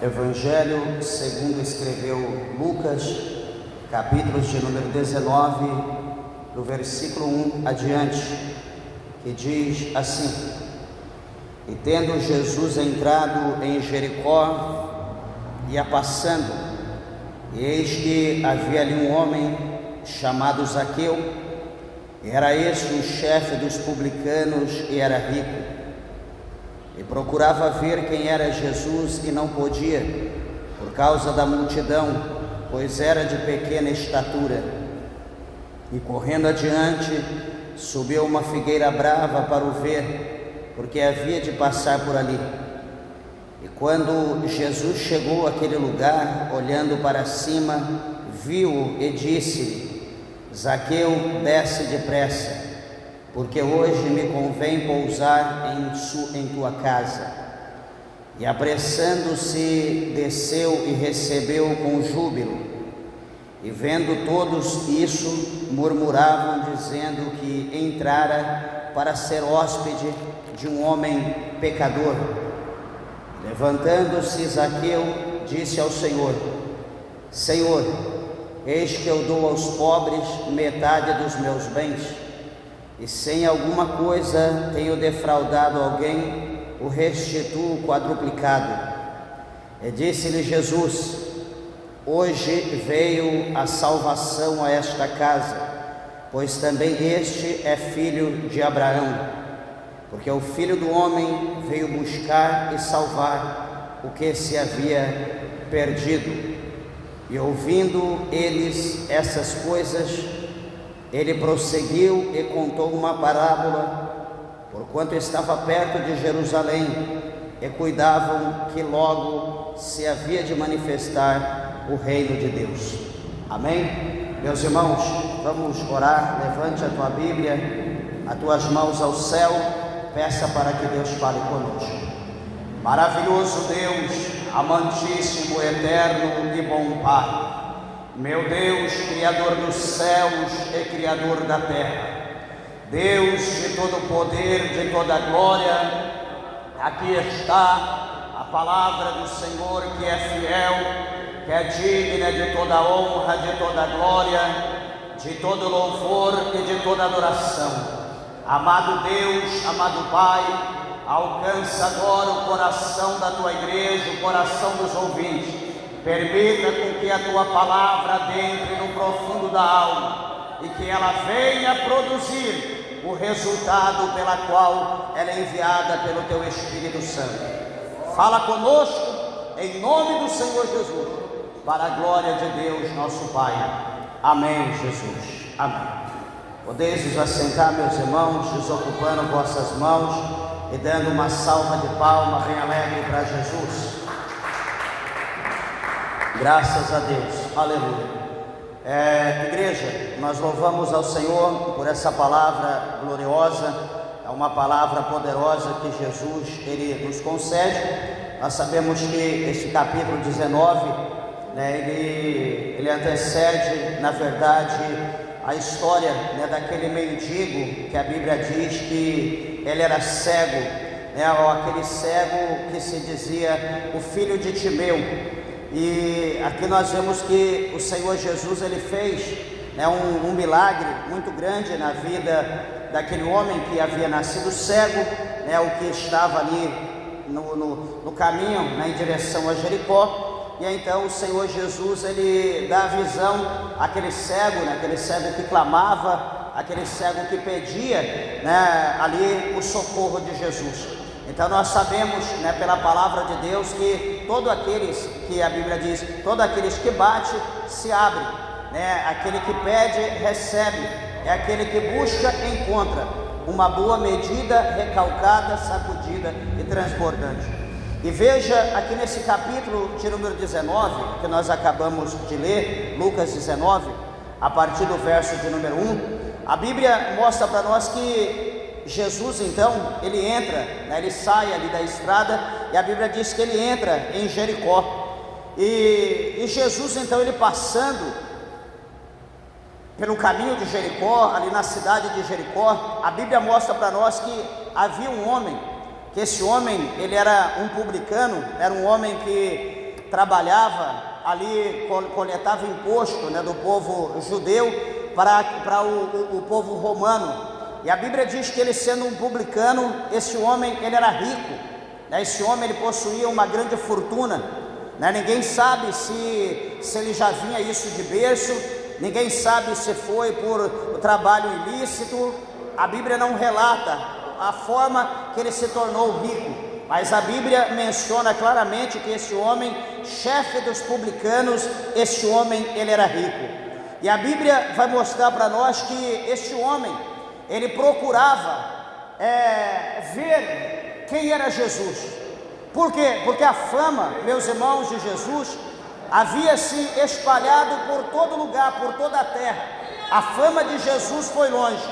Evangelho segundo escreveu Lucas, capítulos de número 19, do versículo 1 adiante, que diz assim: E tendo Jesus entrado em Jericó, ia passando, e eis que havia ali um homem chamado Zaqueu, era este o chefe dos publicanos e era rico, e procurava ver quem era Jesus e não podia, por causa da multidão, pois era de pequena estatura. E correndo adiante, subiu uma figueira brava para o ver, porque havia de passar por ali. E quando Jesus chegou àquele lugar, olhando para cima, viu-o e disse-lhe: Zaqueu, desce depressa, porque hoje me convém pousar em tua casa. E apressando-se, desceu e recebeu com júbilo. E vendo todos isso, murmuravam, dizendo que entrara para ser hóspede de um homem pecador. Levantando-se Zaqueu, disse ao Senhor: Senhor, eis que eu dou aos pobres metade dos meus bens, e sem alguma coisa tenho defraudado alguém, o restituo quadruplicado. E disse-lhe Jesus: Hoje veio a salvação a esta casa, pois também este é filho de Abraão, porque o Filho do Homem veio buscar e salvar o que se havia perdido. E ouvindo eles essas coisas, ele prosseguiu e contou uma parábola, porquanto estava perto de Jerusalém, e cuidavam que logo se havia de manifestar o reino de Deus. Amém? Meus irmãos, vamos orar. Levante a tua Bíblia, as tuas mãos ao céu, peça para que Deus fale conosco. Maravilhoso Deus, amantíssimo, eterno e bom Pai, meu Deus, Criador dos céus e Criador da terra, Deus de todo poder, de toda glória, aqui está a palavra do Senhor, que é fiel, que é digna de toda honra, de toda glória, de todo louvor e de toda adoração. Amado Deus, amado Pai, alcança agora o coração da tua igreja, o coração dos ouvintes. Permita com que a tua palavra adentre no profundo da alma e que ela venha produzir o resultado pela qual ela é enviada pelo teu Espírito Santo. Fala conosco em nome do Senhor Jesus, para a glória de Deus nosso Pai. Amém, Jesus. Amém. Podeis vos assentar, meus irmãos, desocupando vossas mãos e dando uma salva de palmas bem alegre para Jesus. Graças a Deus, aleluia. Igreja, nós louvamos ao Senhor por essa palavra gloriosa, é uma palavra poderosa que Jesus Ele nos concede. Nós sabemos que este capítulo 19, ele antecede, na verdade, a história daquele mendigo que a Bíblia diz que ele era cego, ou aquele cego que se dizia o filho de Timeu. E aqui nós vemos que o Senhor Jesus ele fez um milagre muito grande na vida daquele homem que havia nascido cego, o que estava ali no caminho em direção a Jericó. E então o Senhor Jesus ele dá a visão àquele cego, aquele cego que clamava, aquele cego que pedia ali o socorro de Jesus. Então nós sabemos pela palavra de Deus que todos aqueles que a Bíblia diz, todos aqueles que batem se abrem, aquele que pede recebe, é aquele que busca encontra, uma boa medida, recalcada, sacudida e transbordante. E veja aqui nesse capítulo de número 19, que nós acabamos de ler, Lucas 19, a partir do verso de número 1, a Bíblia mostra para nós que Jesus então, ele entra, ele sai ali da estrada, e a Bíblia diz que ele entra em Jericó, e Jesus então, ele passando pelo caminho de Jericó, ali na cidade de Jericó, a Bíblia mostra para nós que havia um homem, que esse homem, ele era um publicano, era um homem que trabalhava ali, coletava imposto, né, do povo judeu para o povo romano. E a Bíblia diz que ele, sendo um publicano, esse homem, ele era rico, né? Esse homem, ele possuía uma grande fortuna, né? Ninguém sabe se ele já vinha isso de berço, ninguém sabe se foi por trabalho ilícito. A Bíblia não relata a forma que ele se tornou rico, mas a Bíblia menciona claramente que esse homem, chefe dos publicanos, esse homem, ele era rico. E a Bíblia vai mostrar para nós que este homem, ele procurava ver quem era Jesus. Por quê? Porque a fama, meus irmãos, de Jesus havia se espalhado por todo lugar, por toda a terra. A fama de Jesus foi longe.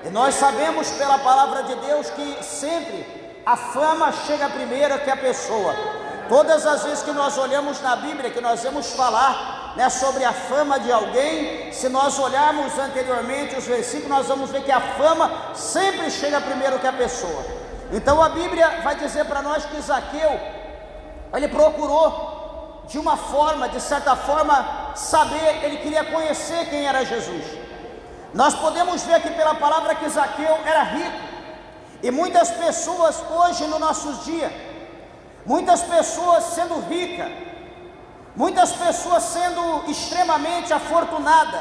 E nós sabemos pela palavra de Deus que sempre a fama chega primeiro que a pessoa. Todas as vezes que nós olhamos na Bíblia, que nós vamos falar, né, sobre a fama de alguém, se nós olharmos anteriormente os versículos, nós vamos ver que a fama sempre chega primeiro que a pessoa. Então a Bíblia vai dizer para nós que Zaqueu, ele procurou de uma forma, de certa forma, saber, ele queria conhecer quem era Jesus. Nós podemos ver aqui pela palavra que Zaqueu era rico, e muitas pessoas hoje no nossos dias, muitas pessoas sendo ricas, muitas pessoas sendo extremamente afortunadas,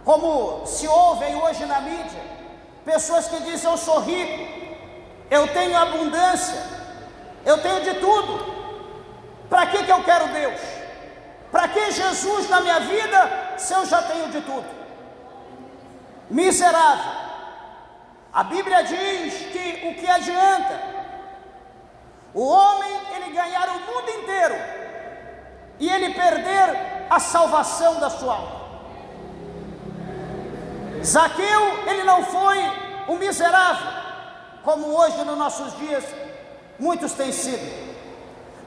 como se ouvem hoje na mídia, pessoas que dizem: eu sou rico, eu tenho abundância, eu tenho de tudo, para que eu quero Deus? Para que Jesus na minha vida, se eu já tenho de tudo? Miserável. A Bíblia diz que o que adianta o homem ele ganhar o mundo inteiro e ele perder a salvação da sua alma? Zaqueu, ele não foi um miserável, como hoje nos nossos dias muitos têm sido.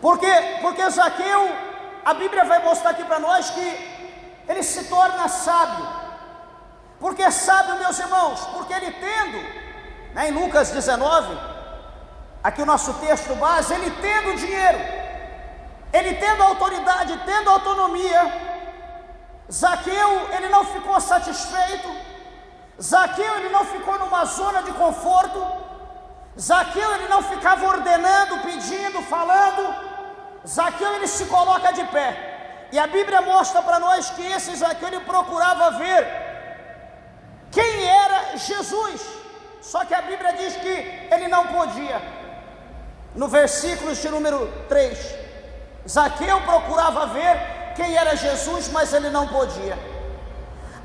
Por quê? Porque Zaqueu, a Bíblia vai mostrar aqui para nós que ele se torna sábio. Por que sábio, meus irmãos? Porque ele tendo, né, em Lucas 19, aqui o nosso texto base, ele tendo dinheiro, ele tendo autoridade, tendo autonomia, Zaqueu, ele não ficou satisfeito. Zaqueu, ele não ficou numa zona de conforto. Zaqueu, ele não ficava ordenando, pedindo, falando. Zaqueu, ele se coloca de pé. E a Bíblia mostra para nós que esse Zaqueu, ele procurava ver quem era Jesus. Só que a Bíblia diz que ele não podia. No versículo de número 3, Zaqueu procurava ver quem era Jesus, mas ele não podia.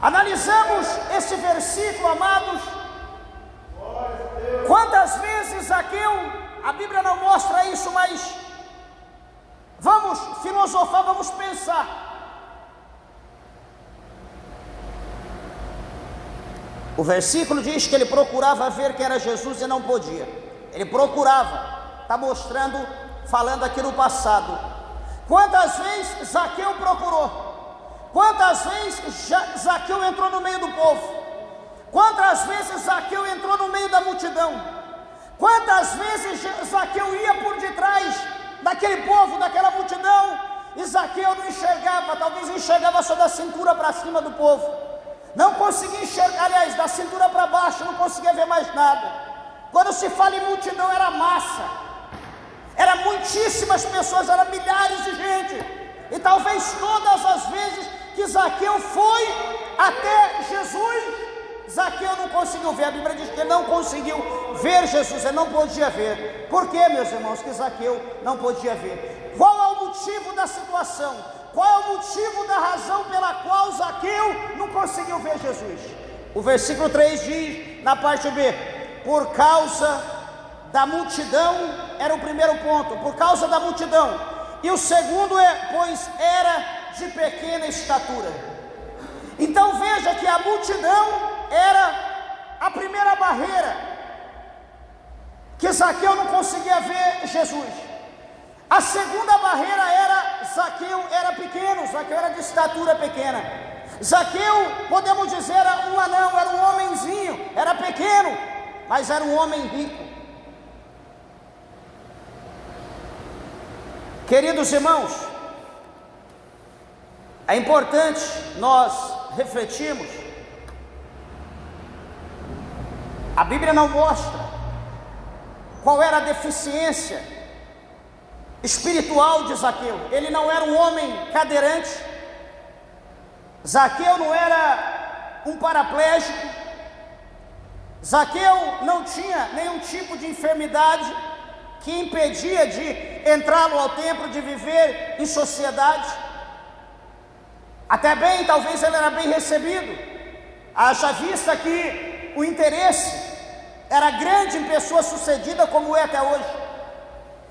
Analisamos esse versículo, amados. Quantas vezes Zaqueu, a Bíblia não mostra isso, mas vamos filosofar, vamos pensar. O versículo diz que ele procurava ver quem era Jesus e não podia. Ele procurava, está mostrando, falando aqui no passado. Quantas vezes Zaqueu procurou? Quantas vezes Zaqueu entrou no meio do povo? Quantas vezes Zaqueu entrou no meio da multidão? Quantas vezes Zaqueu ia por detrás daquele povo, daquela multidão, e Zaqueu não enxergava, talvez enxergava só da cintura para cima do povo. Não conseguia enxergar, aliás, da cintura para baixo, não conseguia ver mais nada. Quando se fala em multidão, era massa, era muitíssimas pessoas, eram milhares de gente. E talvez todas as vezes que Zaqueu foi até Jesus, Zaqueu não conseguiu ver. A Bíblia diz que ele não conseguiu ver Jesus, ele não podia ver. Por que, meus irmãos, que Zaqueu não podia ver? Qual é o motivo da situação? Qual é o motivo da razão pela qual Zaqueu não conseguiu ver Jesus? O versículo 3 diz, na parte B, por causa da multidão, era o primeiro ponto, por causa da multidão. E o segundo é, pois era de pequena estatura. Então veja que a multidão era a primeira barreira, que Zaqueu não conseguia ver Jesus. A segunda barreira era, Zaqueu era pequeno, Zaqueu era de estatura pequena. Zaqueu, podemos dizer, era um anão, era um homenzinho, era pequeno, mas era um homem rico. Queridos irmãos, é importante nós refletirmos. A Bíblia não mostra qual era a deficiência espiritual de Zaqueu. Ele não era um homem cadeirante. Zaqueu não era um paraplégico. Zaqueu não tinha nenhum tipo de enfermidade que impedia de entrá-lo ao templo, de viver em sociedade. Até bem, talvez ele era bem recebido, haja vista que o interesse era grande em pessoas sucedidas como é até hoje.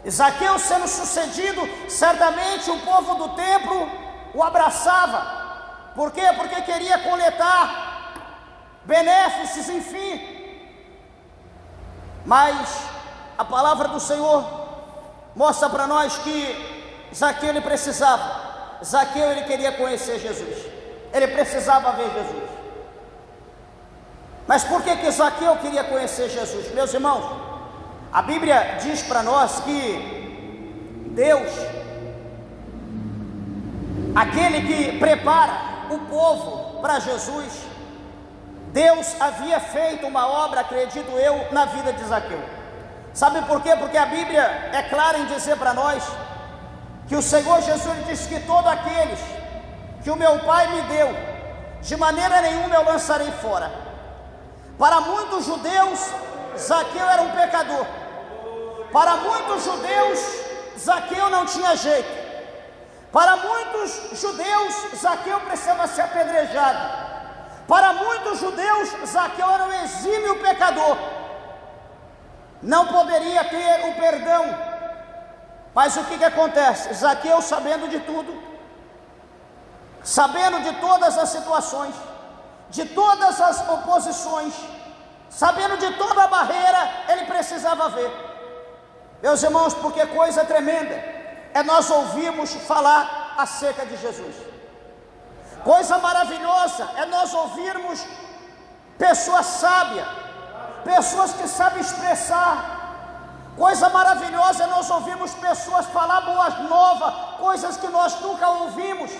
Zaqueu sendo sucedido, certamente o povo do templo o abraçava. Por quê? Porque queria coletar benefícios, enfim. Mas a palavra do Senhor mostra para nós que Zaqueu ele precisava. Zaqueu ele queria conhecer Jesus. Ele precisava ver Jesus. Mas por que Zaqueu queria conhecer Jesus? Meus irmãos, a Bíblia diz para nós que Deus, aquele que prepara o povo para Jesus, Deus havia feito uma obra, acredito eu, na vida de Zaqueu. Sabe por quê? Porque a Bíblia é clara em dizer para nós que o Senhor Jesus disse que todos aqueles que o meu Pai me deu, de maneira nenhuma eu lançarei fora. Para muitos judeus, Zaqueu era um pecador. Para muitos judeus, Zaqueu não tinha jeito. Para muitos judeus, Zaqueu precisava ser apedrejado. Para muitos judeus, Zaqueu era um exímio pecador. Não poderia ter o perdão. Mas o que acontece? Zaqueu, sabendo de tudo, sabendo de todas as situações, de todas as oposições, sabendo de toda a barreira, ele precisava ver. Meus irmãos, porque coisa tremenda é nós ouvirmos falar acerca de Jesus. Coisa maravilhosa é nós ouvirmos pessoas sábias, pessoas que sabem expressar. Coisa maravilhosa é nós ouvirmos pessoas falar boas novas, coisas que nós nunca ouvimos.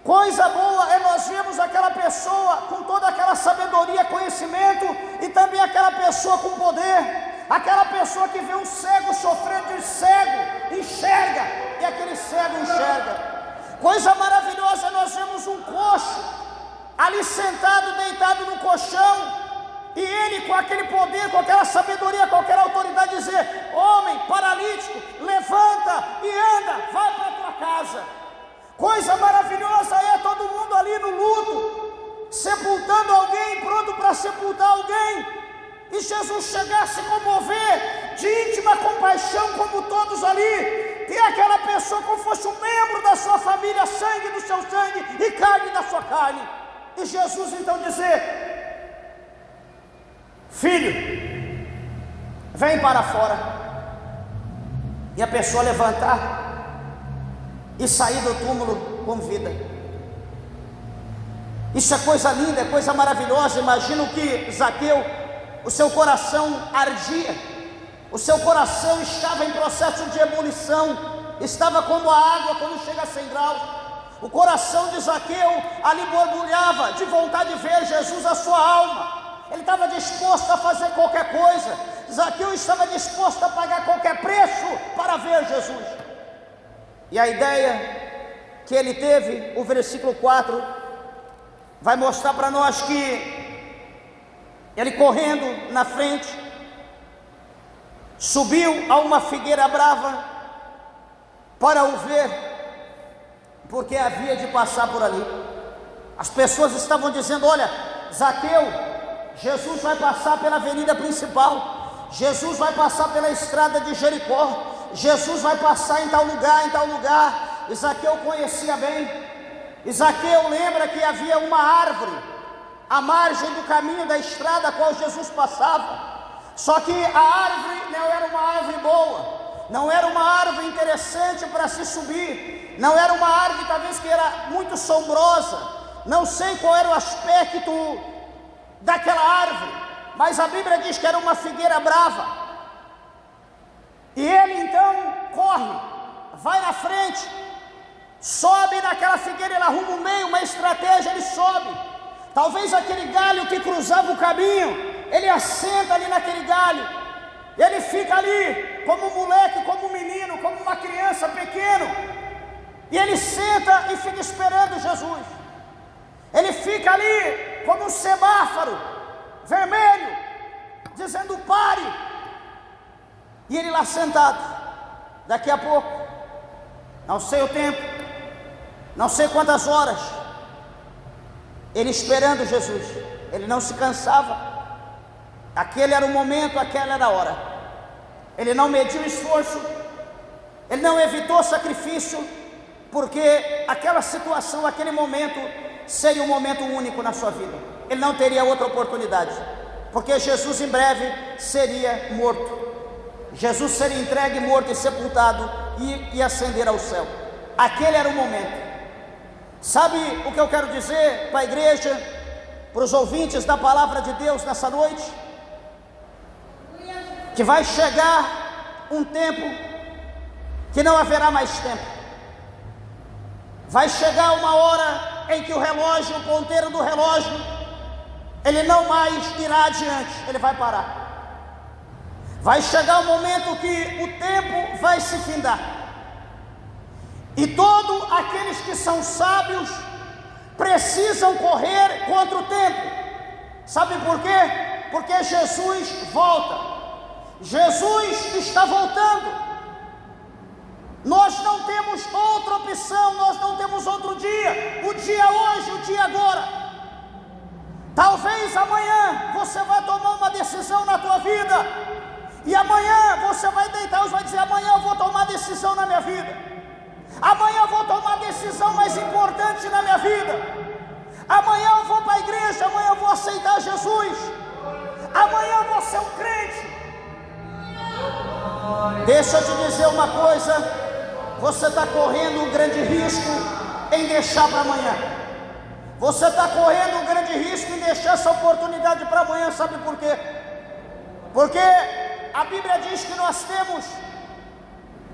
Coisa boa é nós vermos aquela pessoa com toda aquela sabedoria, conhecimento, e também aquela pessoa com poder, aquela pessoa que vê um cego sofrendo, e cego enxerga, e aquele cego enxerga. Coisa maravilhosa é nós vemos um coxo ali sentado, deitado no colchão, e ele com aquele poder, com aquela sabedoria, com aquela autoridade dizer: homem paralítico, levanta e anda, vai para a tua casa. Coisa maravilhosa é todo mundo ali no luto, sepultando alguém, pronto para sepultar alguém, e Jesus chegar a se comover de íntima compaixão, como todos ali, ter aquela pessoa como fosse um membro da sua família, sangue do seu sangue e carne da sua carne, e Jesus então dizer: filho, vem para fora. E a pessoa levantar e sair do túmulo com vida. Isso é coisa linda, é coisa maravilhosa. Imagino que Zaqueu, o seu coração ardia, o seu coração estava em processo de ebulição, estava como a água quando chega a 100 graus. O coração de Zaqueu ali borbulhava de vontade de ver Jesus, a sua alma. Ele estava disposto a fazer qualquer coisa. Zaqueu estava disposto a pagar qualquer preço para ver Jesus. E a ideia que ele teve, o versículo 4 vai mostrar para nós que ele, correndo na frente, subiu a uma figueira brava para o ver, porque havia de passar por ali. As pessoas estavam dizendo: olha, Zaqueu, Jesus vai passar pela avenida principal, Jesus vai passar pela estrada de Jericó, Jesus vai passar em tal lugar, em tal lugar. Zaqueu conhecia bem. Zaqueu lembra que havia uma árvore à margem do caminho da estrada a qual Jesus passava. Só que a árvore não era uma árvore boa, não era uma árvore interessante para se subir, não era uma árvore talvez que era muito sombrosa. Não sei qual era o aspecto daquela árvore, mas a Bíblia diz que era uma figueira brava. E ele então corre, vai na frente, sobe naquela figueira, ele arruma um meio, uma estratégia, ele sobe. Talvez aquele galho que cruzava o caminho, ele assenta ali naquele galho, ele fica ali como um moleque, como um menino, como uma criança pequeno, e ele senta e fica esperando Jesus. Ele fica ali como um semáforo vermelho, dizendo pare, e ele lá sentado. Daqui a pouco, não sei o tempo, não sei quantas horas, ele esperando Jesus, ele não se cansava. Aquele era o momento, aquela era a hora. Ele não mediu esforço, ele não evitou sacrifício, porque aquela situação, aquele momento seria um momento único na sua vida. Ele não teria outra oportunidade, porque Jesus em breve seria morto. Jesus seria entregue, morto e sepultado e ascender ao céu. Aquele era o momento. Sabe o que eu quero dizer para a igreja, para os ouvintes da palavra de Deus nessa noite? Que vai chegar um tempo que não haverá mais tempo. Vai chegar uma hora em que o relógio, o ponteiro do relógio, ele não mais irá adiante, ele vai parar. Vai chegar um momento que o tempo vai se findar, e todos aqueles que são sábios precisam correr contra o tempo. Sabe por quê? Porque Jesus volta. Jesus está voltando. Nós não temos outra opção, nós não temos outro dia. O dia hoje, o dia agora. Talvez amanhã você vai tomar uma decisão na tua vida, e amanhã você vai deitar e vai dizer: amanhã eu vou tomar decisão na minha vida, amanhã eu vou tomar a decisão mais importante na minha vida, amanhã eu vou para a igreja, amanhã eu vou aceitar Jesus, amanhã eu vou ser um crente. Deixa eu te dizer uma coisa, você está correndo um grande risco em deixar para amanhã. Você está correndo um grande risco em deixar essa oportunidade para amanhã. Sabe por quê? Porque a Bíblia diz que nós temos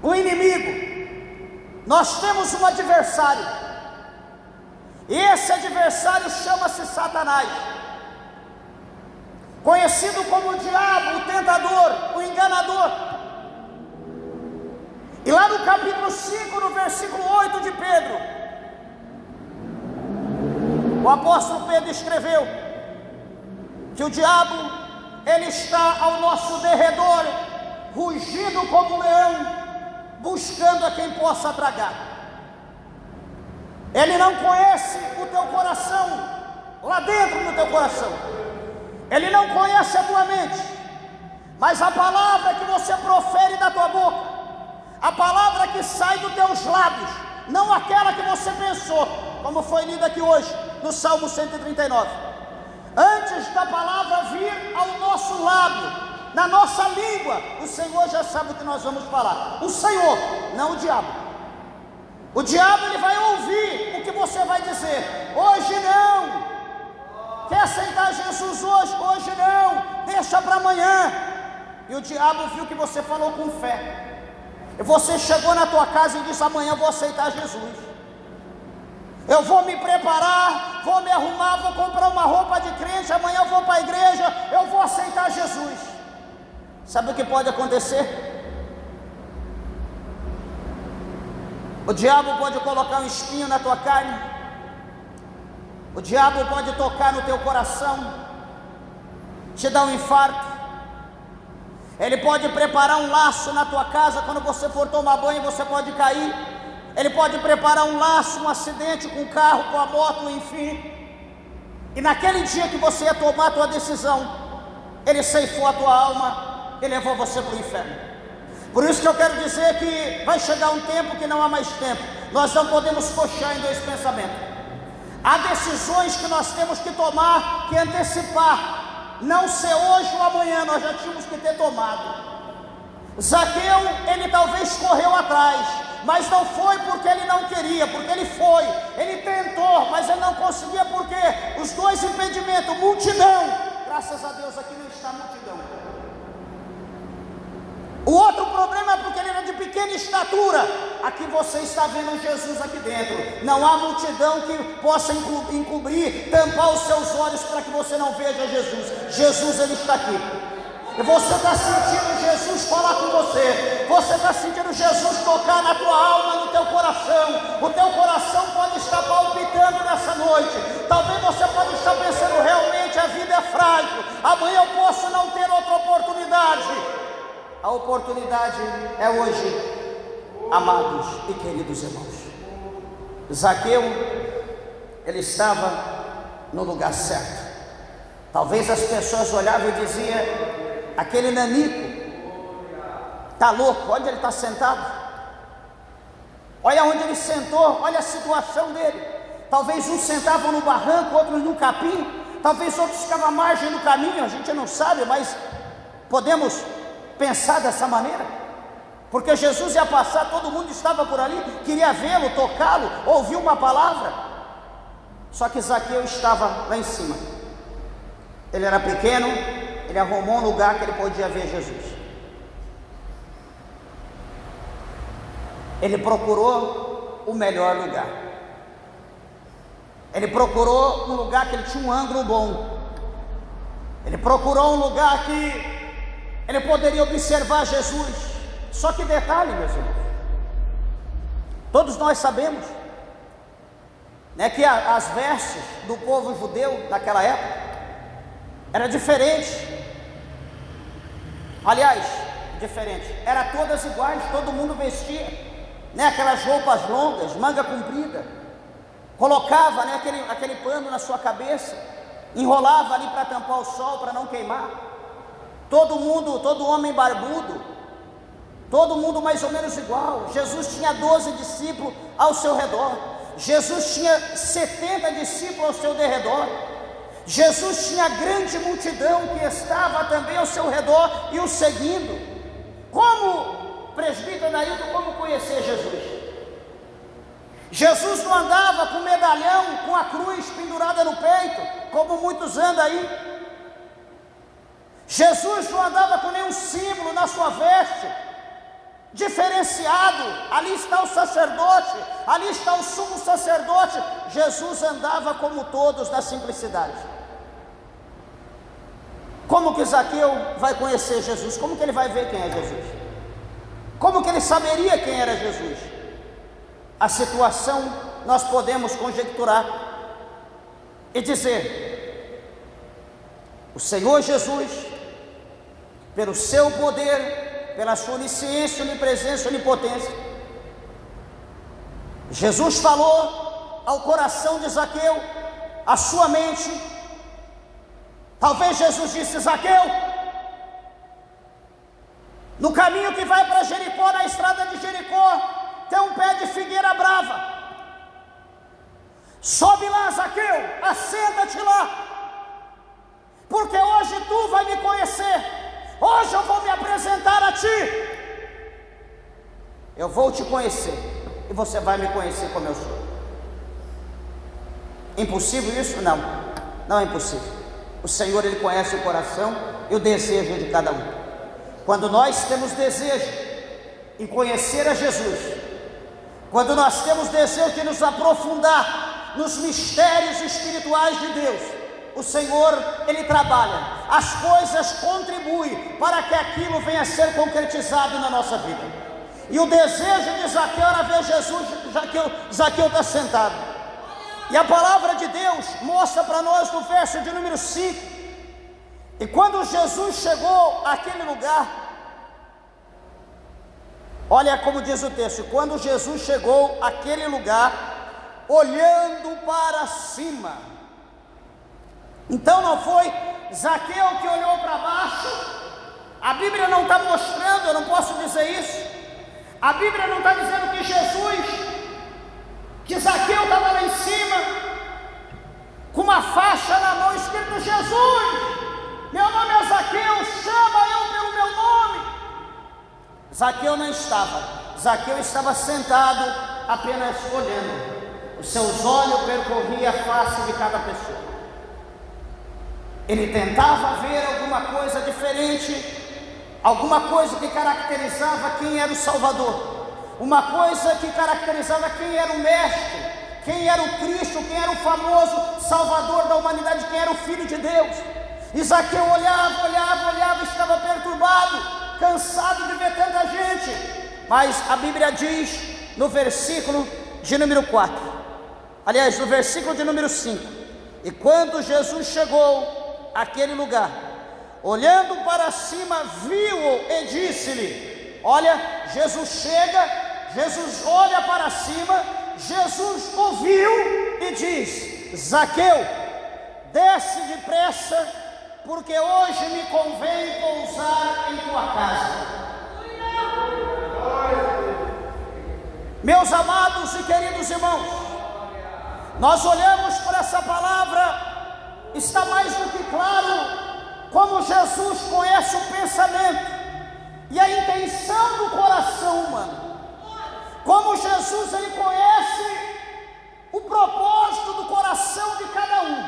um inimigo, nós temos um adversário, e esse adversário chama-se Satanás, conhecido como o diabo, o tentador, o enganador. E lá no capítulo 5, no versículo 8 de Pedro, o apóstolo Pedro escreveu que o diabo, ele está ao nosso derredor, rugindo como um leão, buscando a quem possa tragar. Ele não conhece o teu coração, lá dentro do teu coração. Ele não conhece a tua mente, mas a palavra que você profere da tua boca, a palavra que sai dos teus lábios, não aquela que você pensou, como foi lida aqui hoje, no Salmo 139. Antes da palavra vir ao nosso lábio, na nossa língua, o Senhor já sabe o que nós vamos falar. O Senhor, não o diabo. O diabo, ele vai ouvir o que você vai dizer. Hoje não. Quer aceitar Jesus hoje? Hoje não. Deixa para amanhã. E o diabo viu que você falou com fé. E você chegou na tua casa e disse: amanhã eu vou aceitar Jesus. Eu vou me preparar, vou me arrumar, vou comprar uma roupa de crente, amanhã eu vou para a igreja, eu vou aceitar Jesus. Sabe o que pode acontecer? O diabo pode colocar um espinho na tua carne, o diabo pode tocar no teu coração, te dar um infarto. Ele pode preparar um laço na tua casa, quando você for tomar banho você pode cair. Ele pode preparar um laço, um acidente com o carro, com a moto, enfim. E naquele dia que você ia tomar a tua decisão, ele ceifou a tua alma e levou você para o inferno. Por isso que eu quero dizer que vai chegar um tempo que não há mais tempo. Nós não podemos coxar em dois pensamentos. Há decisões que nós temos que tomar, que antecipar. Não ser hoje ou amanhã, nós já tínhamos que ter tomado. Zaqueu, ele talvez correu atrás, mas não foi porque ele não queria, porque ele foi, ele tentou, mas ele não conseguia, porque os dois impedimentos, multidão, graças a Deus aqui não está multidão. O outro problema é porque ele era de pequeno pequena estatura, aqui você está vendo Jesus aqui dentro. Não há multidão que possa encobrir, tampar os seus olhos para que você não veja Jesus. Jesus, ele está aqui. E você está sentindo Jesus falar com você. Você está sentindo Jesus tocar na tua alma, no teu coração. O teu coração pode estar palpitando nessa noite. Talvez você pode estar pensando, realmente a vida é frágil. Amanhã eu posso não ter outra oportunidade. A oportunidade é hoje, amados e queridos irmãos. Zaqueu, ele estava no lugar certo. Talvez as pessoas olhavam e diziam: aquele nanico está louco, onde ele está sentado? Olha onde ele sentou, olha a situação dele. Talvez uns sentavam no barranco, outros no capim, talvez outros ficavam à margem do caminho, a gente não sabe, mas podemos pensar dessa maneira, porque Jesus ia passar, todo mundo estava por ali, queria vê-lo, tocá-lo, ouvir uma palavra. Só que Zaqueu estava lá em cima. Ele era pequeno, ele arrumou um lugar que ele podia ver Jesus. Ele procurou o melhor lugar. Ele procurou um lugar que ele tinha um ângulo bom. Ele procurou um lugar que ele poderia observar Jesus. Só que detalhe, meus irmãos, todos nós sabemos, né, que as vestes do povo judeu naquela época era diferente. Aliás, diferente, era todas iguais, todo mundo vestia, né, aquelas roupas longas, manga comprida, colocava, né, aquele pano na sua cabeça, enrolava ali para tampar o sol, para não queimar. Todo mundo, todo homem barbudo, todo mundo mais ou menos igual. Jesus tinha 12 discípulos ao seu redor. Jesus tinha 70 discípulos ao seu derredor. Jesus tinha grande multidão que estava também ao seu redor e o seguindo. Como, presbítero Nailton, como conhecer Jesus? Jesus não andava com medalhão, com a cruz pendurada no peito, como muitos andam aí. Jesus não andava com nenhum símbolo na sua veste, diferenciado. Ali está o sacerdote, ali está o sumo sacerdote. Jesus andava como todos, na simplicidade. Como que Zaqueu vai conhecer Jesus? Como que ele vai ver quem é Jesus? Como que ele saberia quem era Jesus? A situação nós podemos conjecturar e dizer: o Senhor Jesus, pelo seu poder, pela sua onisciência, onipresença, onipotência, Jesus falou ao coração de Zaqueu, à sua mente. Talvez Jesus disse: Zaqueu, no caminho que vai para Jericó, na estrada de Jericó, tem um pé de figueira brava. Sobe lá, Zaqueu, assenta-te lá, porque hoje tu vai me conhecer. Hoje eu vou me apresentar a ti. Eu vou te conhecer e você vai me conhecer como eu sou. Impossível isso? Não, não é impossível. O Senhor, Ele conhece o coração e o desejo de cada um. Quando nós temos desejo em conhecer a Jesus, quando nós temos desejo de nos aprofundar nos mistérios espirituais de Deus, o Senhor, Ele trabalha, as coisas contribuem para que aquilo venha a ser concretizado na nossa vida. E o desejo de Zaqueu era ver Jesus. Zaqueu está sentado, e a palavra de Deus mostra para nós no verso de número 5, e quando Jesus chegou àquele lugar, olha como diz o texto: quando Jesus chegou àquele lugar, olhando para cima. Então não foi Zaqueu que olhou para baixo. A Bíblia não está mostrando, eu não posso dizer isso. A Bíblia não está dizendo que Zaqueu estava lá em cima, com uma faixa na mão, escrito: Jesus, meu nome é Zaqueu, chama eu pelo meu nome. Zaqueu não estava. Zaqueu estava sentado, apenas olhando. Os seus olhos percorriam a face de cada pessoa. Ele tentava ver alguma coisa diferente, alguma coisa que caracterizava quem era o Salvador, uma coisa que caracterizava quem era o Mestre, quem era o Cristo, quem era o famoso Salvador da humanidade, quem era o Filho de Deus. E Zaqueu olhava, estava perturbado, cansado de ver tanta gente. Mas a Bíblia diz no versículo de número 4, aliás, no versículo de número 5: e quando Jesus chegou àquele lugar, olhando para cima, viu-o e disse-lhe. Olha, Jesus chega, Jesus olha para cima, Jesus ouviu e diz: Zaqueu, desce depressa, porque hoje me convém pousar em tua casa. Meus amados e queridos irmãos, nós olhamos para essa palavra, está mais do que claro como Jesus conhece o pensamento e a intenção do coração humano. Como Jesus, ele conhece o propósito do coração de cada um.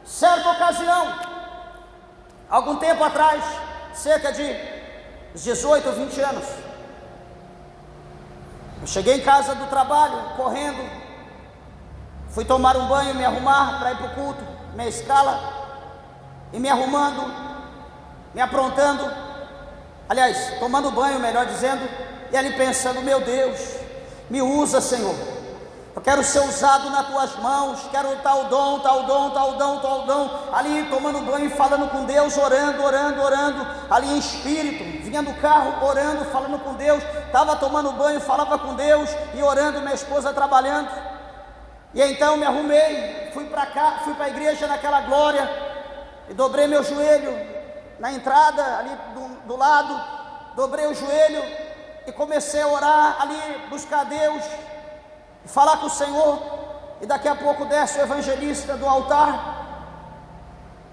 Certa ocasião, algum tempo atrás, cerca de 18 ou 20 anos, eu cheguei em casa do trabalho, correndo, fui tomar um banho, me arrumar para ir para o culto, minha escala, e me arrumando, me aprontando, aliás, tomando banho, melhor dizendo, e ali pensando: meu Deus, me usa, Senhor, eu quero ser usado nas tuas mãos, quero tal dom, ali tomando banho, falando com Deus, orando, ali em espírito, vinha do carro, orando, falando com Deus, estava tomando banho, falava com Deus e orando, minha esposa trabalhando. E então me arrumei, fui para cá, fui para a igreja naquela glória, e dobrei meu joelho na entrada, ali do lado, dobrei o joelho e comecei a orar ali, buscar Deus, falar com o Senhor. E daqui a pouco desce o evangelista do altar,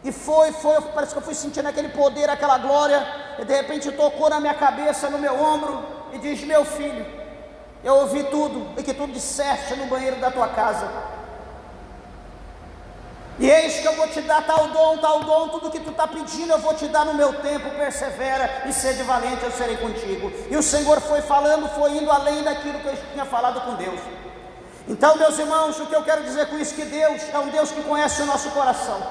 e foi, parece que eu fui sentindo aquele poder, aquela glória, e de repente tocou na minha cabeça, no meu ombro, e diz: meu filho, eu ouvi tudo, e que tu disseste no banheiro da tua casa, e eis que eu vou te dar tal dom, tudo que tu está pedindo eu vou te dar no meu tempo, persevera e sede valente, eu serei contigo. E o Senhor foi falando, foi indo além daquilo que eu tinha falado com Deus. Então, meus irmãos, o que eu quero dizer com isso? Que Deus é um Deus que conhece o nosso coração.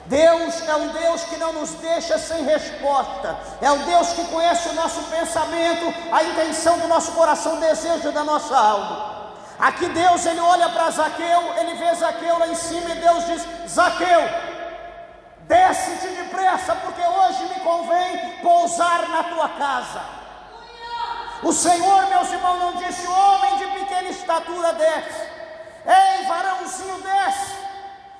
Deus é um Deus que não nos deixa sem resposta, é um Deus que conhece o nosso pensamento, a intenção do nosso coração, o desejo da nossa alma. Aqui Deus, ele olha para Zaqueu, ele vê Zaqueu lá em cima e Deus diz: Zaqueu, desce-te depressa, porque hoje me convém pousar na tua casa. O Senhor, meus irmãos, não disse: homem de pequena estatura, desce. Ei, varãozinho, desce.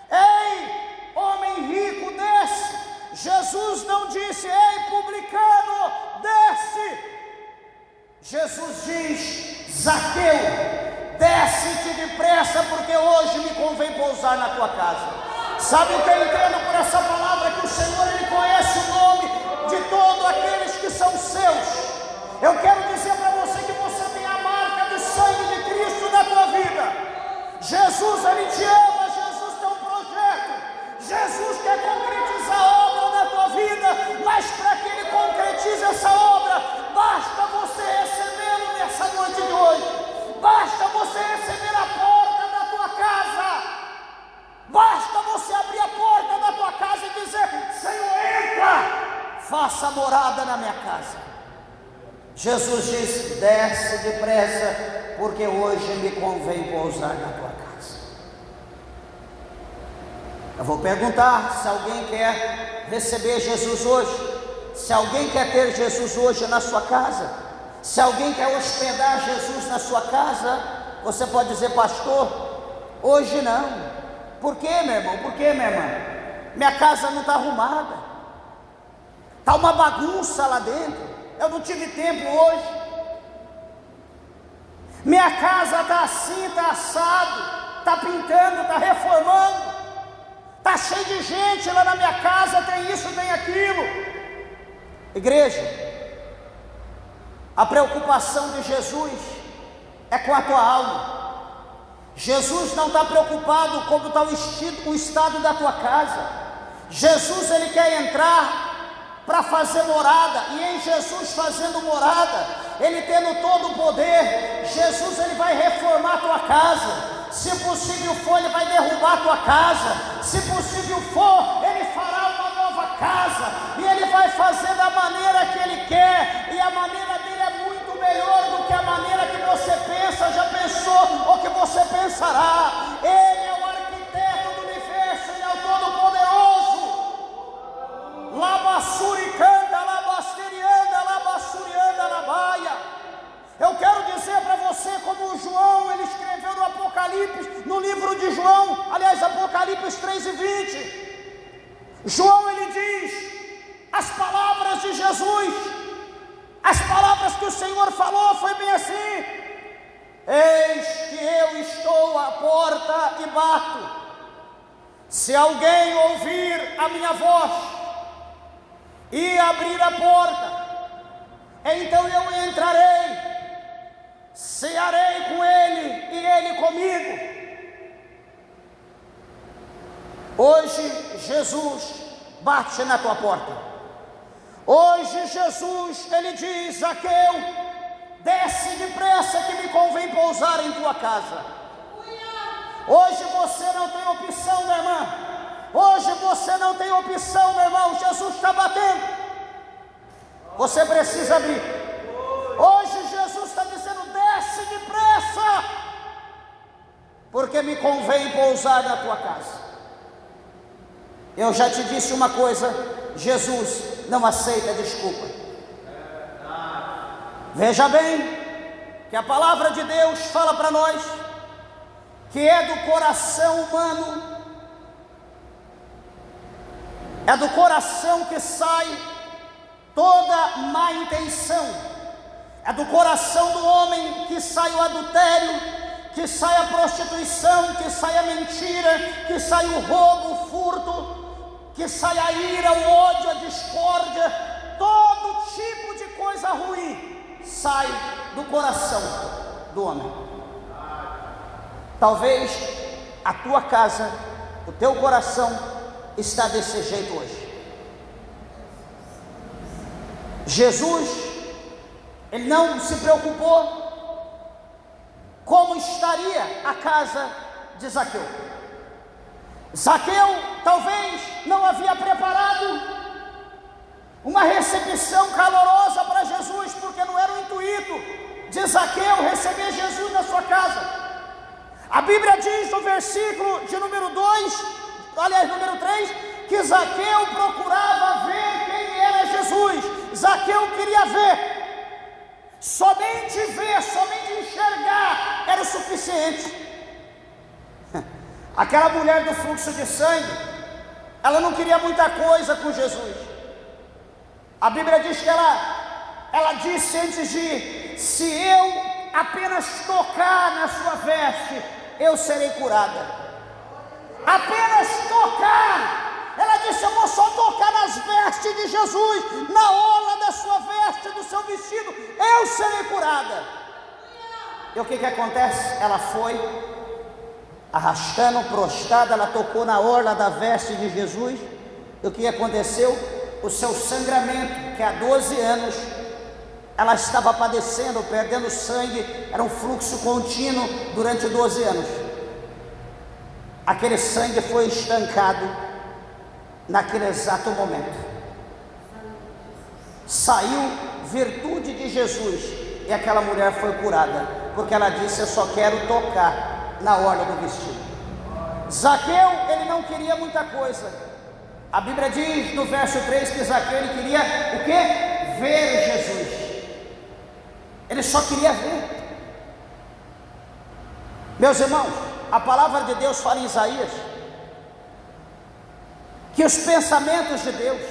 Ei, homem rico, desce. Jesus não disse: ei, publicano, desce. Jesus diz: Zaqueu, desce-te depressa, porque hoje me convém pousar na tua casa. Sabe o que eu entendo por essa palavra? Que o Senhor, ele conhece o nome de todos aqueles que são seus. Eu quero dizer para você que você tem a marca do sangue de Cristo na tua vida. Jesus, ele te ama, Jesus tem um projeto, Jesus quer concretizar a obra na tua vida, mas para que ele concretize essa obra, basta você recebê-lo nessa noite de hoje. Basta você receber a porta da tua casa, basta você abrir a porta da tua casa e dizer: Senhor, entra, faça morada na minha casa. Jesus diz: desce depressa, porque hoje me convém pousar na tua casa. Eu vou perguntar: se alguém quer receber Jesus hoje, se alguém quer ter Jesus hoje na sua casa, se alguém quer hospedar Jesus na sua casa, você pode dizer: pastor, hoje não. Por quê, meu irmão? Por quê, minha irmã? Minha casa não está arrumada, está uma bagunça lá dentro, eu não tive tempo hoje. Minha casa está assim, está assado, está pintando, está reformando, está cheio de gente lá na minha casa, tem isso, tem aquilo. Igreja, a preocupação de Jesus é com a tua alma. Jesus não está preocupado com como está o estado da tua casa. Jesus, ele quer entrar para fazer morada, e em Jesus fazendo morada, Ele tendo todo o poder, Jesus Ele vai reformar a tua casa. Se possível for, Ele vai derrubar a tua casa. Se possível for, Ele fará uma nova casa, e Ele vai fazer da maneira que Ele quer, e a maneira dele é muito melhor do que a maneira que você pensa, já pensou, ou que você pensará. Ele é o arquiteto do universo, Ele é o Todo-Poderoso. Labassuri canta, labasterianda, labassurianda, labaia. Eu quero dizer para você, como João, ele escreveu no Apocalipse, no livro de João, aliás, Apocalipse 3:20. João, ele diz as palavras de Jesus, as palavras que o Senhor falou, foi bem assim: eis que eu estou à porta e bato. Se alguém ouvir a minha voz e abrir a porta, então eu entrarei, cearei com ele e ele comigo. Hoje Jesus bate na tua porta. Hoje Jesus, ele diz: Zaqueu, desce depressa que me convém pousar em tua casa. Hoje você não tem opção, minha irmã. Hoje você não tem opção, meu irmão. Jesus está batendo. Você precisa abrir. Hoje Jesus está dizendo: desce depressa, porque me convém pousar na tua casa. Eu já te disse uma coisa: Jesus não aceita desculpa. Veja bem que a palavra de Deus fala para nós que é do coração humano, é do coração que sai toda má intenção, é do coração do homem que sai o adultério, que sai a prostituição, que sai a mentira, que sai o roubo, o furto, que sai a ira, o ódio, a discórdia, todo tipo de coisa ruim sai do coração do homem. Talvez a tua casa, o teu coração está desse jeito hoje. Jesus, ele não se preocupou como estaria a casa de Zaqueu. Zaqueu talvez não havia preparado uma recepção calorosa para Jesus, porque não era o intuito de Zaqueu receber Jesus na sua casa. A Bíblia diz no versículo de número 3, que Zaqueu procurava ver quem era Jesus. Zaqueu queria ver, somente enxergar era o suficiente. Aquela mulher do fluxo de sangue, ela não queria muita coisa com Jesus. A Bíblia diz que ela disse antes de ir: se eu apenas tocar na sua veste, eu serei curada. Apenas tocar. Ela disse: eu vou só tocar nas vestes de Jesus, na orla da sua veste, do seu vestido, eu serei curada. E o que acontece? Ela foi arrastando, prostrada, ela tocou na orla da veste de Jesus. E o que aconteceu? O seu sangramento, que há 12 anos ela estava padecendo, perdendo sangue, era um fluxo contínuo durante 12 anos. Aquele sangue foi estancado naquele exato momento. Saiu virtude de Jesus e aquela mulher foi curada, porque ela disse: eu só quero tocar na orla do vestido. Zaqueu, ele não queria muita coisa. A Bíblia diz no verso 3 que Zaqueu, ele queria o quê? Ver Jesus. Ele só queria ver. Meus irmãos, a palavra de Deus fala em Isaías que os pensamentos de Deus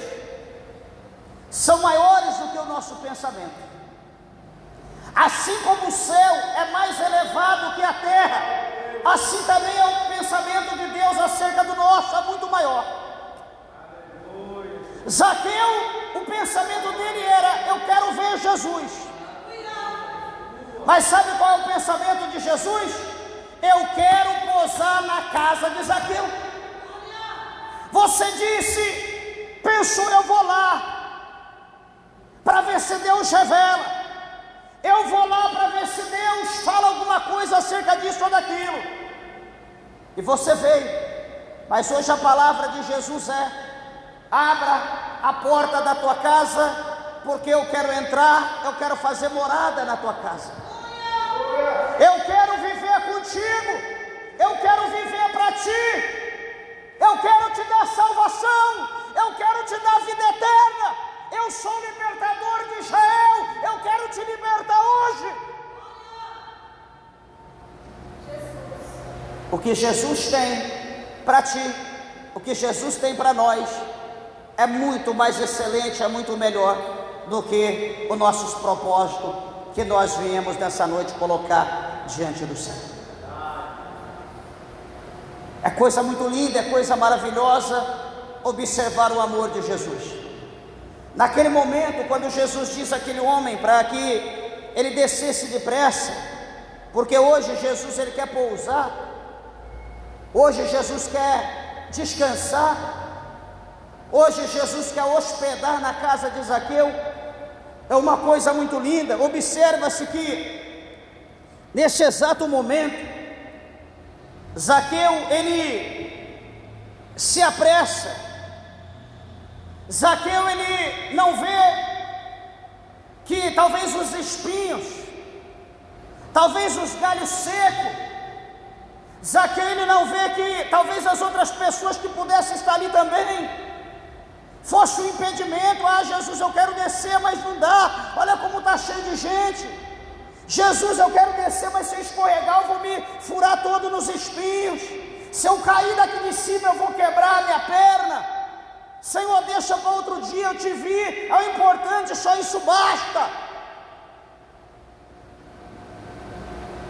são maiores do que o nosso pensamento. Assim como o céu é mais elevado que a terra, assim também é o pensamento de Deus acerca do nosso, é muito maior. Zaqueu, o pensamento dele era: eu quero ver Jesus. Mas sabe qual é o pensamento de Jesus? Eu quero posar na casa de Zaqueu. Você disse, pensou: eu vou lá, para ver se Deus revela. Eu vou lá para ver se Deus fala alguma coisa acerca disso ou daquilo. E você veio. Mas hoje a palavra de Jesus é: abra a porta da tua casa, porque eu quero entrar, eu quero fazer morada na tua casa. Eu quero viver contigo, eu quero viver para ti, eu quero te dar salvação, eu quero te dar vida eterna. Eu sou o libertador de Israel, eu quero te libertar hoje. O que Jesus tem para ti, o que Jesus tem para nós, é muito mais excelente, é muito melhor do que os nossos propósitos que nós viemos nessa noite colocar diante do Senhor. É coisa muito linda, é coisa maravilhosa observar o amor de Jesus. Naquele momento, quando Jesus diz àquele homem para que ele descesse depressa, porque hoje Jesus ele quer pousar, hoje Jesus quer descansar, hoje Jesus quer hospedar na casa de Zaqueu. É uma coisa muito linda. Observa-se que nesse exato momento Zaqueu ele se apressa. Zaqueu ele não vê que talvez os espinhos, talvez os galhos secos, Zaqueu ele não vê que talvez as outras pessoas que pudessem estar ali também fosse um impedimento. Ah, Jesus, eu quero descer, mas não dá, olha como está cheio de gente. Jesus, eu quero descer, mas se eu escorregar eu vou me furar todo nos espinhos, se eu cair daqui de cima eu vou quebrar a minha perna. Senhor, deixa para outro dia, eu te vi, é o importante, só isso basta.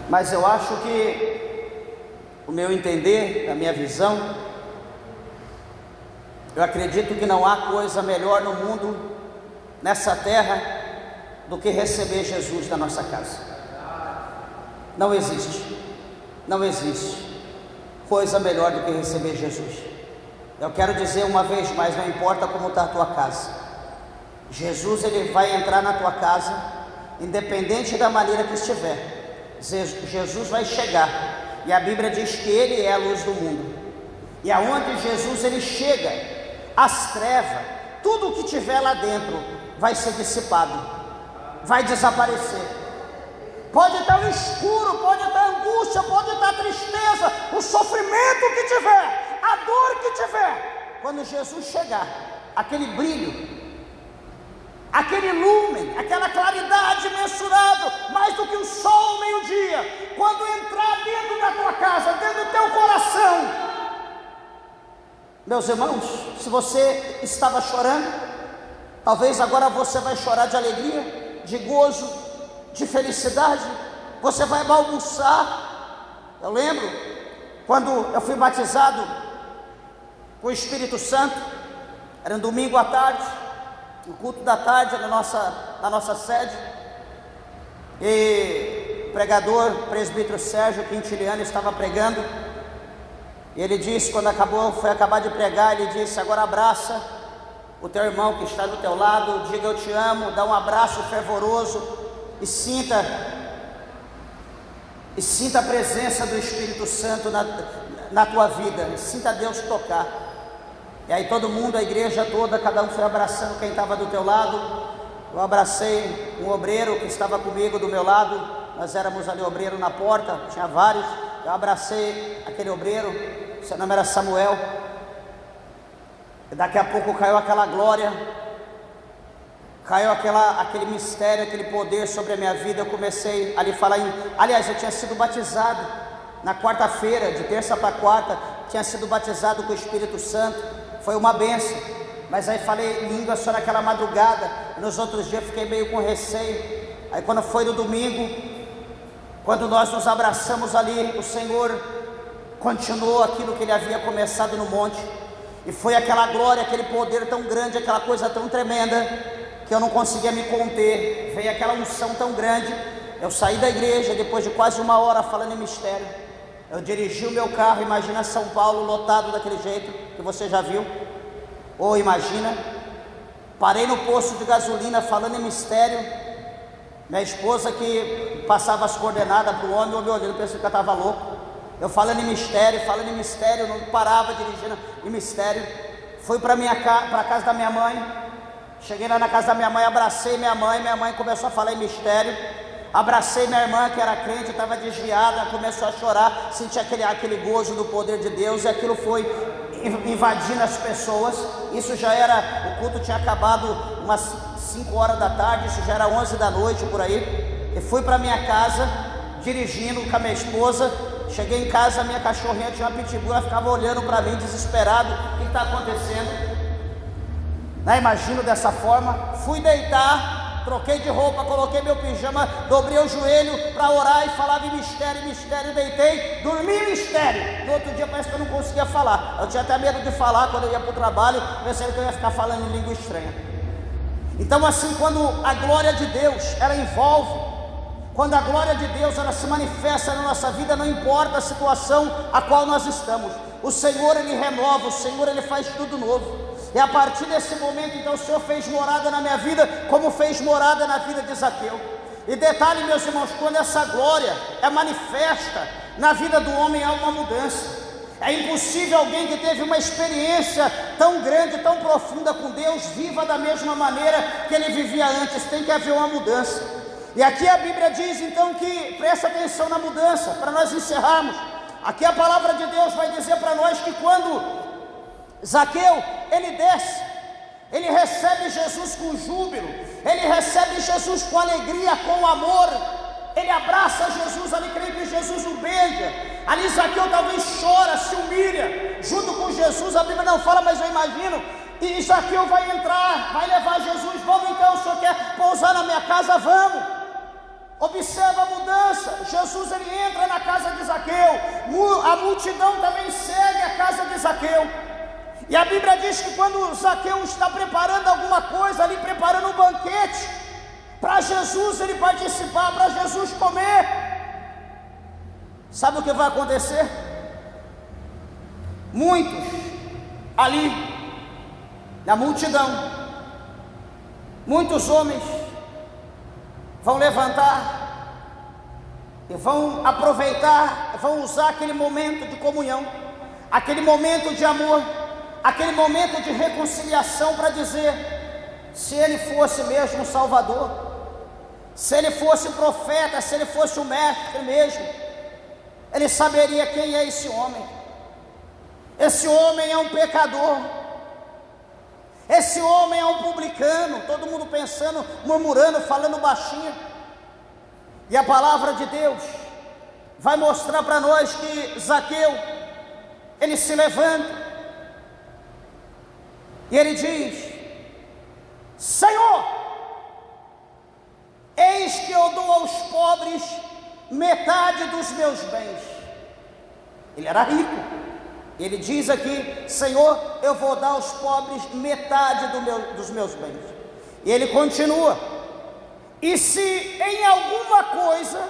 Mas eu acho que, o meu entender, a minha visão, eu acredito que não há coisa melhor no mundo, nessa terra, do que receber Jesus na nossa casa. Não existe, não existe coisa melhor do que receber Jesus. Eu quero dizer uma vez mais, não importa como está a tua casa, Jesus ele vai entrar na tua casa, independente da maneira que estiver. Jesus vai chegar, e a Bíblia diz que Ele é a luz do mundo, e aonde Jesus ele chega, as trevas, tudo o que tiver lá dentro vai ser dissipado, vai desaparecer. Pode estar no escuro, pode estar angústia, pode estar tristeza, o sofrimento que tiver, a dor que tiver, quando Jesus chegar, aquele brilho, aquele lumen, aquela claridade mensurável, mais do que o sol ao meio-dia, quando entrar dentro da tua casa, dentro do teu coração, meus irmãos, se você estava chorando, talvez agora você vai chorar de alegria, de gozo, de felicidade, você vai balbuciar. Eu lembro, quando eu fui batizado com o Espírito Santo, era um domingo à tarde, no culto da tarde na nossa sede, e o pregador, o presbítero Sérgio Quintiliano estava pregando, e ele disse, quando foi acabar de pregar, ele disse: agora abraça o teu irmão que está do teu lado, diga eu te amo, dá um abraço fervoroso e sinta a presença do Espírito Santo na tua vida, sinta Deus tocar. E aí todo mundo, a igreja toda, cada um foi abraçando quem estava do teu lado. Eu abracei um obreiro que estava comigo do meu lado, nós éramos ali obreiro na porta, tinha vários. Eu abracei aquele obreiro, seu nome era Samuel, e daqui a pouco caiu aquela glória, caiu aquele mistério, aquele poder sobre a minha vida. Eu comecei a lhe falar aliás, eu tinha sido batizado na quarta-feira, de terça para quarta, tinha sido batizado com o Espírito Santo. Foi uma bênção, mas aí falei língua só naquela madrugada, e nos outros dias fiquei meio com receio. Aí quando foi no domingo, quando nós nos abraçamos ali, o Senhor continuou aquilo que Ele havia começado no monte, e foi aquela glória, aquele poder tão grande, aquela coisa tão tremenda, que eu não conseguia me conter. Veio aquela unção tão grande, eu saí da igreja depois de quase uma hora falando em mistério. Eu dirigi o meu carro, imagina São Paulo lotado daquele jeito que você já viu, ou imagina, Parei no posto de gasolina falando em mistério. Minha esposa que passava as coordenadas para o homem me olhando, pensando que eu estava louco. Eu falando em mistério, não parava dirigindo em mistério. Fui para a casa da minha mãe. Cheguei lá na casa da minha mãe, abracei minha mãe começou a falar em mistério. Abracei minha irmã que era crente, estava desviada, começou a chorar, senti aquele gozo do poder de Deus, e aquilo foi invadindo as pessoas. Isso já era, o culto tinha acabado umas 5 horas da tarde, isso já era 11 da noite por aí. E fui para minha casa, dirigindo com a minha esposa. Cheguei em casa, a minha cachorrinha tinha uma pitbull, ela ficava olhando para mim desesperado, o que está acontecendo? Imagino dessa forma. Fui deitar, troquei de roupa, coloquei meu pijama, dobrei o joelho para orar e falava em mistério, deitei, dormi em mistério. No outro dia parece que eu não conseguia falar. Eu tinha até medo de falar quando eu ia para o trabalho, pensando que eu ia ficar falando em língua estranha. Então assim, quando a glória de Deus, ela envolve, quando a glória de Deus, ela se manifesta na nossa vida, não importa a situação a qual nós estamos, o Senhor, Ele renova, o Senhor, Ele faz tudo novo. E a partir desse momento, então, o Senhor fez morada na minha vida, como fez morada na vida de Zaqueu. E detalhe, meus irmãos, quando essa glória é manifesta na vida do homem, há uma mudança. É impossível alguém que teve uma experiência tão grande, tão profunda com Deus, viva da mesma maneira que ele vivia antes. Tem que haver uma mudança. E aqui a Bíblia diz então que, presta atenção na mudança, para nós encerrarmos. Aqui a palavra de Deus vai dizer para nós que quando Zaqueu, ele desce, ele recebe Jesus com júbilo, ele recebe Jesus com alegria, com amor, ele abraça Jesus, ali creio que Jesus o beija, ali Zaqueu talvez chora, se humilha, junto com Jesus. A Bíblia não fala, mas eu imagino, e Zaqueu vai entrar, vai levar Jesus. Vamos então, o Senhor quer pousar na minha casa? Vamos. Observa a mudança. Jesus, ele entra na casa de Zaqueu, a multidão também segue a casa de Zaqueu. E a Bíblia diz que quando Zaqueu está preparando alguma coisa ali, preparando um banquete para Jesus ele participar, para Jesus comer, sabe o que vai acontecer? Muitos ali na multidão, muitos homens vão levantar e vão aproveitar, vão usar aquele momento de comunhão, aquele momento de amor, aquele momento de reconciliação para dizer: se ele fosse mesmo o Salvador, se ele fosse profeta, se ele fosse o mestre mesmo, ele saberia quem é esse homem. Esse homem é um pecador, esse homem é um publicano. Todo mundo pensando, murmurando, falando baixinho. E a palavra de Deus vai mostrar para nós que Zaqueu, ele se levanta e ele diz: Senhor, eis que eu dou aos pobres metade dos meus bens. Ele era rico. Ele diz aqui: Senhor, eu vou dar aos pobres metade dos meus bens. E ele continua: e se em alguma coisa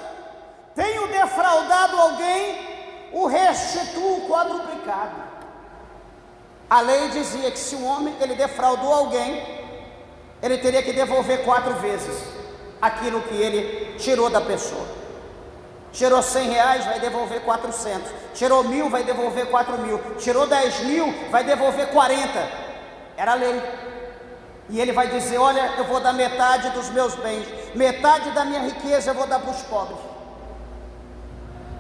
tenho defraudado alguém, o restituo quadruplicado. A lei dizia que se um homem ele defraudou alguém, ele teria que devolver 4 vezes aquilo que ele tirou da pessoa. Tirou 100 reais, vai devolver 400. Tirou 1.000, vai devolver 4.000. Tirou 10.000, vai devolver 40. Era a lei. E ele vai dizer: olha, eu vou dar metade dos meus bens, metade da minha riqueza eu vou dar para os pobres.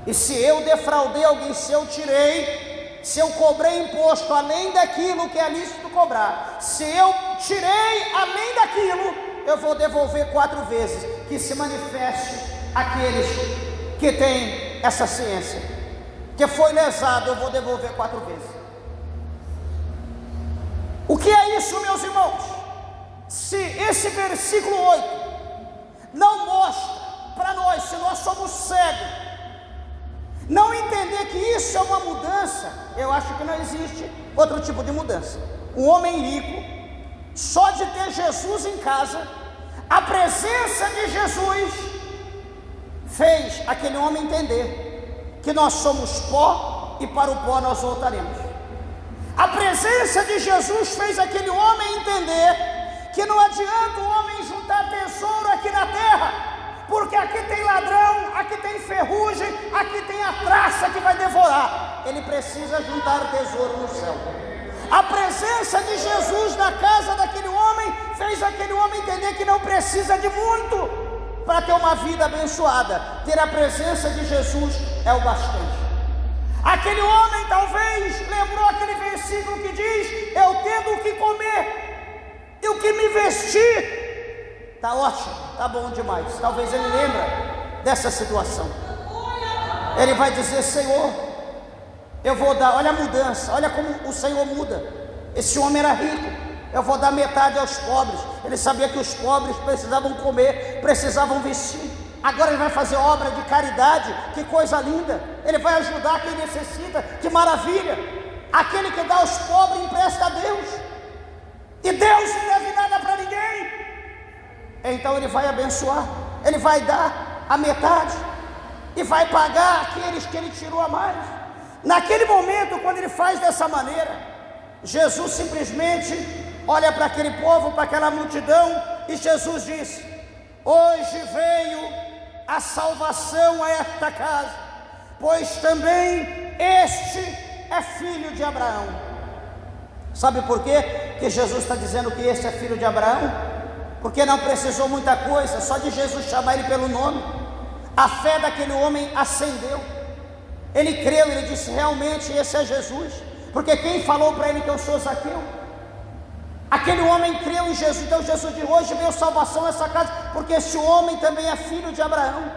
E se eu defraudei alguém, se eu tirei, se eu cobrei imposto além daquilo que é lícito cobrar, se eu tirei além daquilo, eu vou devolver 4 vezes. Que se manifeste aqueles que têm essa ciência, que foi lesado, eu vou devolver 4 vezes. O que é isso, meus irmãos? Se esse versículo 8 não mostra para nós, se nós somos cegos, não entender que isso é uma mudança, eu acho que não existe outro tipo de mudança. Um homem rico, só de ter Jesus em casa, a presença de Jesus fez aquele homem entender que nós somos pó e para o pó nós voltaremos. A presença de Jesus fez aquele homem entender que não adianta o homem juntar tesouro aqui na terra, porque aqui tem ladrão, aqui tem ferrugem, aqui tem a traça que vai devorar. Ele precisa juntar tesouro no céu. A presença de Jesus na casa daquele homem fez aquele homem entender que não precisa de muito para ter uma vida abençoada. Ter a presença de Jesus é o bastante. Aquele homem talvez lembrou aquele versículo que diz: eu tendo o que comer e o que me vestir, está ótimo, está bom demais. Talvez ele lembre dessa situação. Ele vai dizer: Senhor, eu vou dar, olha a mudança, olha como o Senhor muda. Esse homem era rico, eu vou dar metade aos pobres. Ele sabia que os pobres precisavam comer, precisavam vestir. Agora ele vai fazer obra de caridade, que coisa linda. Ele vai ajudar quem necessita, que maravilha. Aquele que dá aos pobres empresta a Deus, e Deus não deve nada para ninguém. Então ele vai abençoar, ele vai dar a metade e vai pagar aqueles que ele tirou a mais. Naquele momento, quando ele faz dessa maneira, Jesus simplesmente olha para aquele povo, para aquela multidão, e Jesus diz: hoje veio a salvação a esta casa, pois também este é filho de Abraão. Sabe por quê que Jesus está dizendo que este é filho de Abraão? Porque não precisou muita coisa, só de Jesus chamar ele pelo nome, a fé daquele homem acendeu. Ele creu, ele disse: realmente esse é Jesus. Porque quem falou para ele que eu sou Zaqueu? Aquele homem creu em Jesus. Então Jesus disse: hoje veio salvação nessa casa, porque esse homem também é filho de Abraão.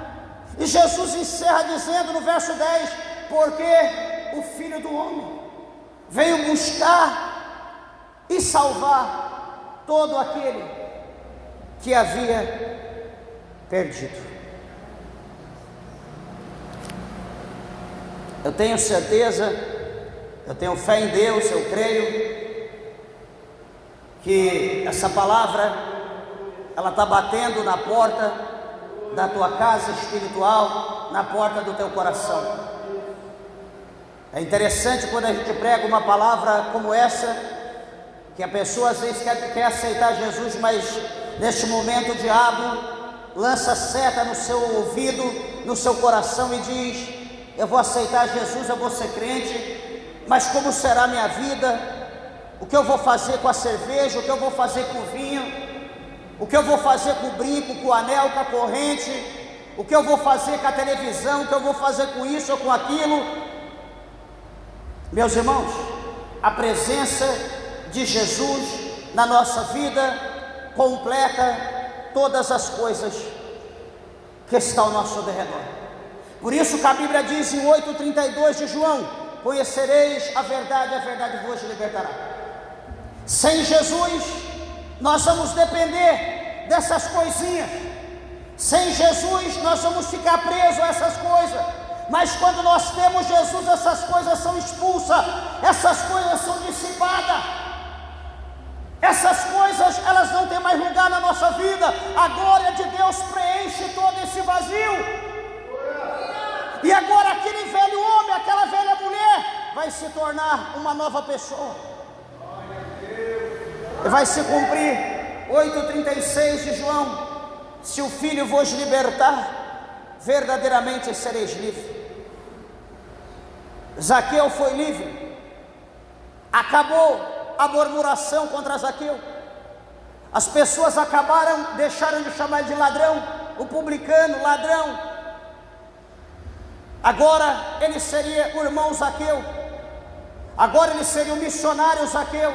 E Jesus encerra dizendo no verso 10: porque o Filho do Homem veio buscar e salvar todo aquele que havia perdido. Eu tenho certeza, eu tenho fé em Deus, eu creio que essa palavra, ela está batendo na porta da tua casa espiritual, na porta do teu coração. É interessante quando a gente prega uma palavra como essa, que a pessoa às vezes quer aceitar Jesus, mas neste momento o diabo lança seta no seu ouvido, no seu coração e diz: eu vou aceitar Jesus, eu vou ser crente, mas como será a minha vida? O que eu vou fazer com a cerveja? O que eu vou fazer com o vinho? O que eu vou fazer com o brinco, com o anel, com a corrente? O que eu vou fazer com a televisão? O que eu vou fazer com isso ou com aquilo? Meus irmãos, a presença de Jesus na nossa vida completa todas as coisas que estão ao nosso derredor. Por isso que a Bíblia diz em 8,32 de João: conhecereis a verdade vos libertará. Sem Jesus, nós vamos depender dessas coisinhas. Sem Jesus, nós vamos ficar presos a essas coisas. Mas quando nós temos Jesus, essas coisas são expulsas, essas coisas são dissipadas. Essas coisas, elas não têm mais lugar na nossa vida. A glória de Deus preenche todo esse vazio. E agora aquele velho homem, aquela velha mulher vai se tornar uma nova pessoa. E vai se cumprir 8,36 de João: se o Filho vos libertar, verdadeiramente sereis livres. Zaqueu foi livre. Acabou a murmuração contra Zaqueu. As pessoas deixaram de chamar ele de ladrão, o publicano, ladrão. Agora ele seria o irmão Zaqueu. Agora ele seria o missionário Zaqueu.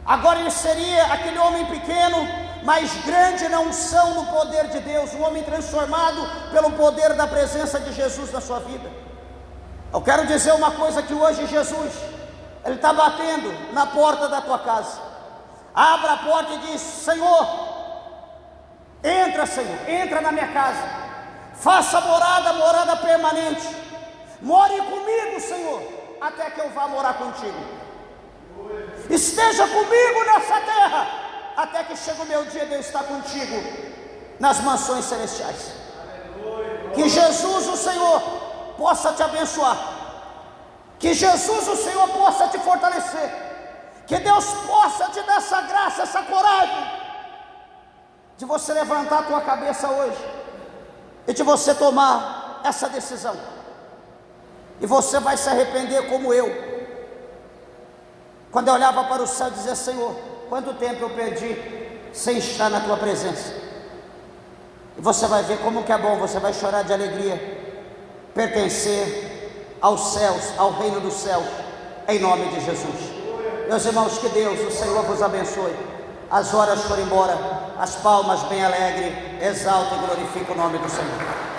Agora ele seria aquele homem pequeno, mas grande na unção, no poder de Deus. Um homem transformado pelo poder da presença de Jesus na sua vida. Eu quero dizer uma coisa, que hoje Jesus, Ele está batendo na porta da tua casa. Abra a porta e diz: Senhor, entra na minha casa. Faça morada permanente. More comigo, Senhor, até que eu vá morar contigo. Esteja comigo nessa terra, até que chegue o meu dia de eu estar contigo nas mansões celestiais. Que Jesus, o Senhor, possa te abençoar. Que Jesus, o Senhor, possa te fortalecer. Que Deus possa te dar essa graça, essa coragem, de você levantar a tua cabeça hoje, e de você tomar essa decisão, e você vai se arrepender como eu, quando eu olhava para o céu e dizia: Senhor, quanto tempo eu perdi sem estar na tua presença. E você vai ver como que é bom, você vai chorar de alegria, pertencer aos céus, ao reino dos céus, em nome de Jesus. Meus irmãos, que Deus, o Senhor vos abençoe. As horas foram embora, as palmas bem alegre, exalta e glorifica o nome do Senhor.